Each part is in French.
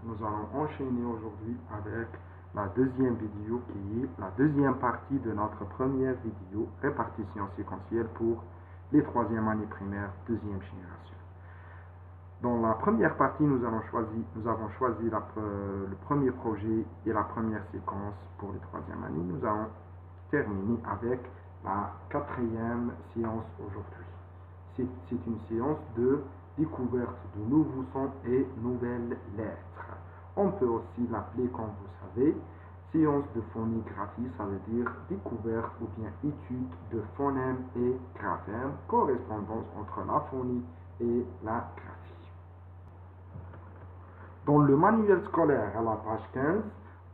nous allons enchaîner aujourd'hui avec la deuxième vidéo qui est la deuxième partie de notre première vidéo répartition séquentielle pour les troisième années primaires, deuxième génération. Dans la première partie, nous avons choisi le premier projet et la première séquence pour les troisième années. Nous allons terminer avec la quatrième séance aujourd'hui. C'est une séance de découverte de nouveaux sons et nouvelles lettres. On peut aussi l'appeler, comme vous savez, séance de phonographie, ça veut dire découverte ou bien étude de phonèmes et graphèmes, correspondance entre la phonie et la graphie. Dans le manuel scolaire à la page 15,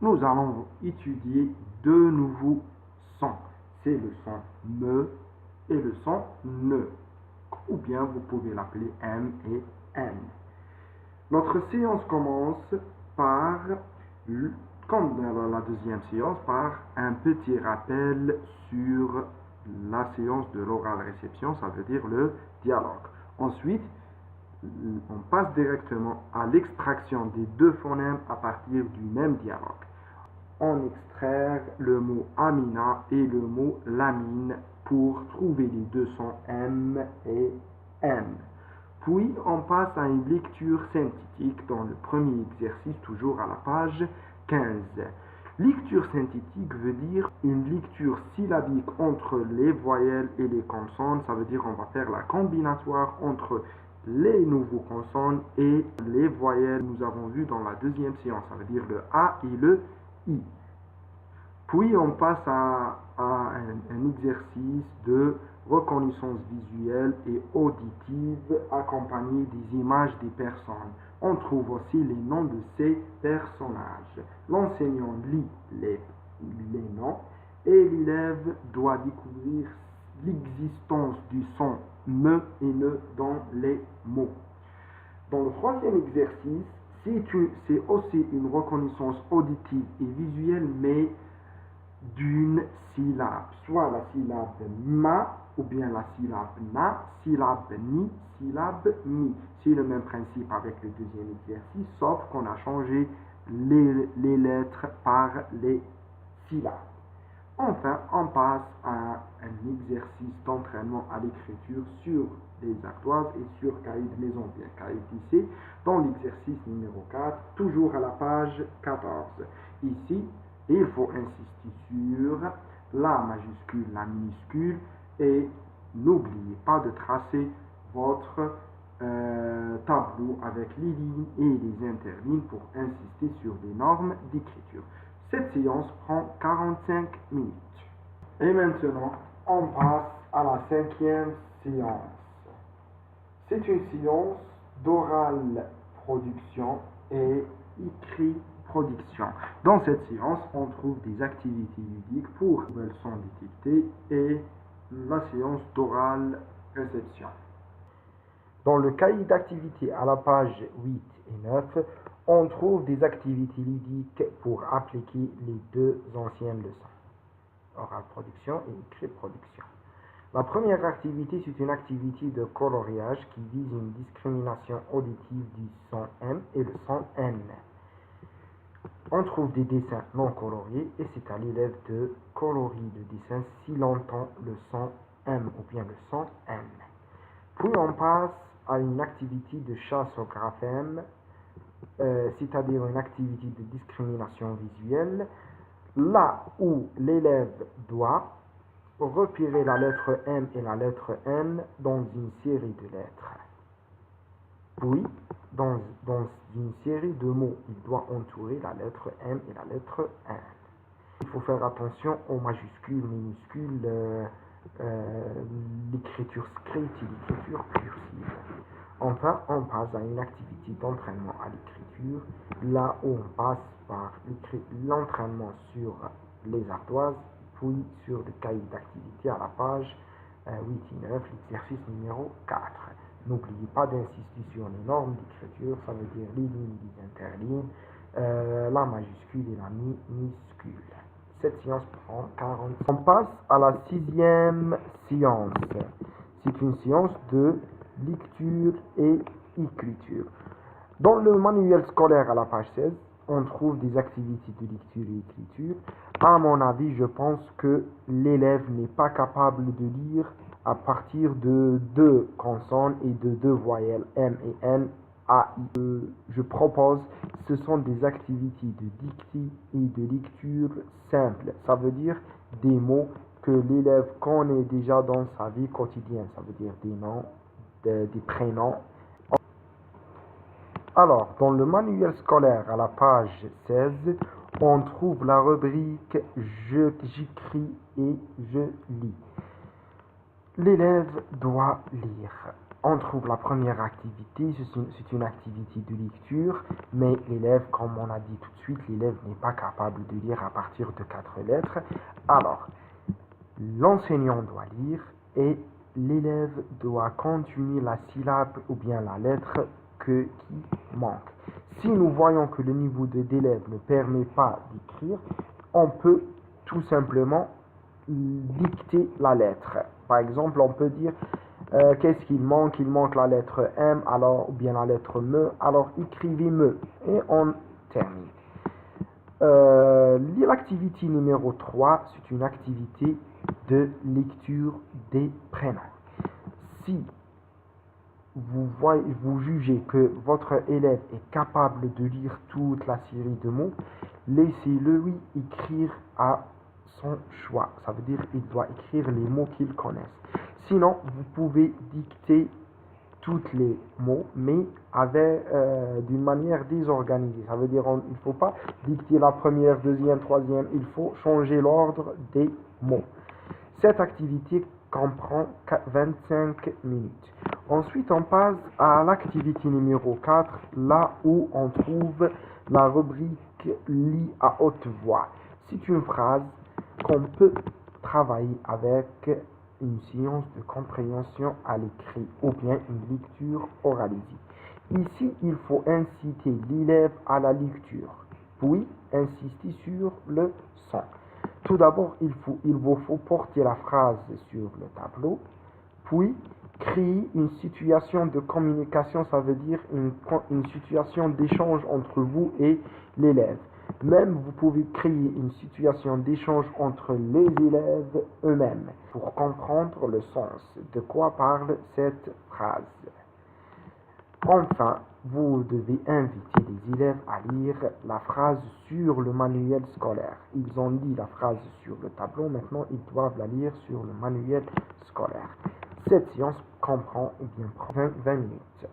nous allons étudier deux nouveaux sons. C'est le son me et le son ne, ou bien vous pouvez l'appeler M et N. Notre séance commence par, comme dans la deuxième séance, par un petit rappel sur la séance de l'oral réception, ça veut dire le dialogue. Ensuite, on passe directement à l'extraction des deux phonèmes à partir du même dialogue. On extrait le mot Amina et le mot Lamine pour trouver les deux sons M et N. Puis on passe à une lecture synthétique dans le premier exercice, toujours à la page 15. Lecture synthétique veut dire une lecture syllabique entre les voyelles et les consonnes. Ça veut dire on va faire la combinatoire entre les nouveaux consonnes et les voyelles nous avons vu dans la deuxième séance. Ça veut dire le A et le I. Puis on passe à un exercice de reconnaissance visuelle et auditive accompagné des images des personnes. On trouve aussi les noms de ces personnages. L'enseignant lit les noms et l'élève doit découvrir l'existence du son me et ne dans les mots. Dans le troisième exercice, c'est aussi une reconnaissance auditive et visuelle, mais d'une syllabe, soit la syllabe ma ou bien la syllabe na, syllabe ni, syllabe mi. C'est le même principe avec le deuxième exercice, sauf qu'on a changé les lettres par les syllabes. Enfin, on passe à un exercice d'entraînement à l'écriture sur les ardoises et sur cahier de maison, bien cahier tissé, dans l'exercice numéro 4, toujours à la page 14. Ici, il faut insister sur la majuscule, la minuscule, et n'oubliez pas de tracer votre tableau avec les lignes et les interlignes pour insister sur les normes d'écriture. Cette séance prend 45 minutes. Et maintenant, on passe à la cinquième séance. C'est une séance d'oral production et écrit production. Dans cette séance, on trouve des activités ludiques pour nouvelles sons détectés et la séance d'oral réception. Dans le cahier d'activités à la page 8 et 9, on trouve des activités ludiques pour appliquer les deux anciennes leçons, oral production et écrit production. La première activité, c'est une activité de coloriage qui vise une discrimination auditive du son M et le son N. On trouve des dessins non coloriés et c'est à l'élève de colorier le dessin s'il entend le son M ou bien le son N. Puis on passe à une activité de chasse au graphème, c'est-à-dire une activité de discrimination visuelle, là où l'élève doit repérer la lettre M et la lettre N dans une série de lettres. Puis, dans une série de mots, il doit entourer la lettre M et la lettre N. Il faut faire attention aux majuscules, minuscules, l'écriture script et l'écriture cursive. Enfin, on passe à une activité d'entraînement à l'écriture, là où on passe par l'entraînement sur les ardoises, puis sur le cahier d'activité à la page 8 et 9, l'exercice numéro 4. N'oubliez pas d'insister sur les normes d'écriture, ça veut dire les lignes, les interlignes, la majuscule et la minuscule. Cette séance prend 40. On passe à la sixième séance. C'est une séance de lecture et écriture. Dans le manuel scolaire à la page 16, on trouve des activités de lecture et d'écriture. À mon avis, je pense que l'élève n'est pas capable de lire à partir de deux consonnes et de deux voyelles M et N, A, I. Je propose, ce sont des activités de dictée et de lecture simples. Ça veut dire des mots que l'élève connaît déjà dans sa vie quotidienne. Ça veut dire des noms, des prénoms. Alors, dans le manuel scolaire à la page 16, on trouve la rubrique j'écris et je lis. L'élève doit lire. On trouve la première activité, c'est une activité de lecture, mais l'élève, comme on a dit tout de suite, l'élève n'est pas capable de lire à partir de 4 lettres. Alors, l'enseignant doit lire et l'élève doit continuer la syllabe ou bien la lettre qui manque. Si nous voyons que le niveau d'élève ne permet pas d'écrire, on peut tout simplement dicter la lettre. Par exemple, on peut dire qu'est-ce qu'il manque? Il manque la lettre M, alors, ou bien la lettre M, alors écrivez me et on termine. L'activité numéro 3, c'est une activité de lecture des prénoms. Si vous jugez que votre élève est capable de lire toute la série de mots, laissez-le lui écrire à son choix. Ça veut dire qu'il doit écrire les mots qu'il connaisse. Sinon, vous pouvez dicter tous les mots, mais d'une manière désorganisée. Ça veut dire il ne faut pas dicter la première, deuxième, troisième. Il faut changer l'ordre des mots. Cette activité comprend 25 minutes. Ensuite, on passe à l'activité numéro 4, là où on trouve la rubrique lit à haute voix. C'est une phrase qu'on peut travailler avec une séance de compréhension à l'écrit ou bien une lecture oralisée. Ici, il faut inciter l'élève à la lecture, puis insister sur le son. Tout d'abord, il vous faut porter la phrase sur le tableau, puis créer une situation de communication, ça veut dire une situation d'échange entre vous et l'élève. Même vous pouvez créer une situation d'échange entre les élèves eux-mêmes pour comprendre le sens de quoi parle cette phrase. Enfin, vous devez inviter les élèves à lire la phrase sur le manuel scolaire. Ils ont lu la phrase sur le tableau, maintenant ils doivent la lire sur le manuel scolaire. Cette séance comprend 20 minutes.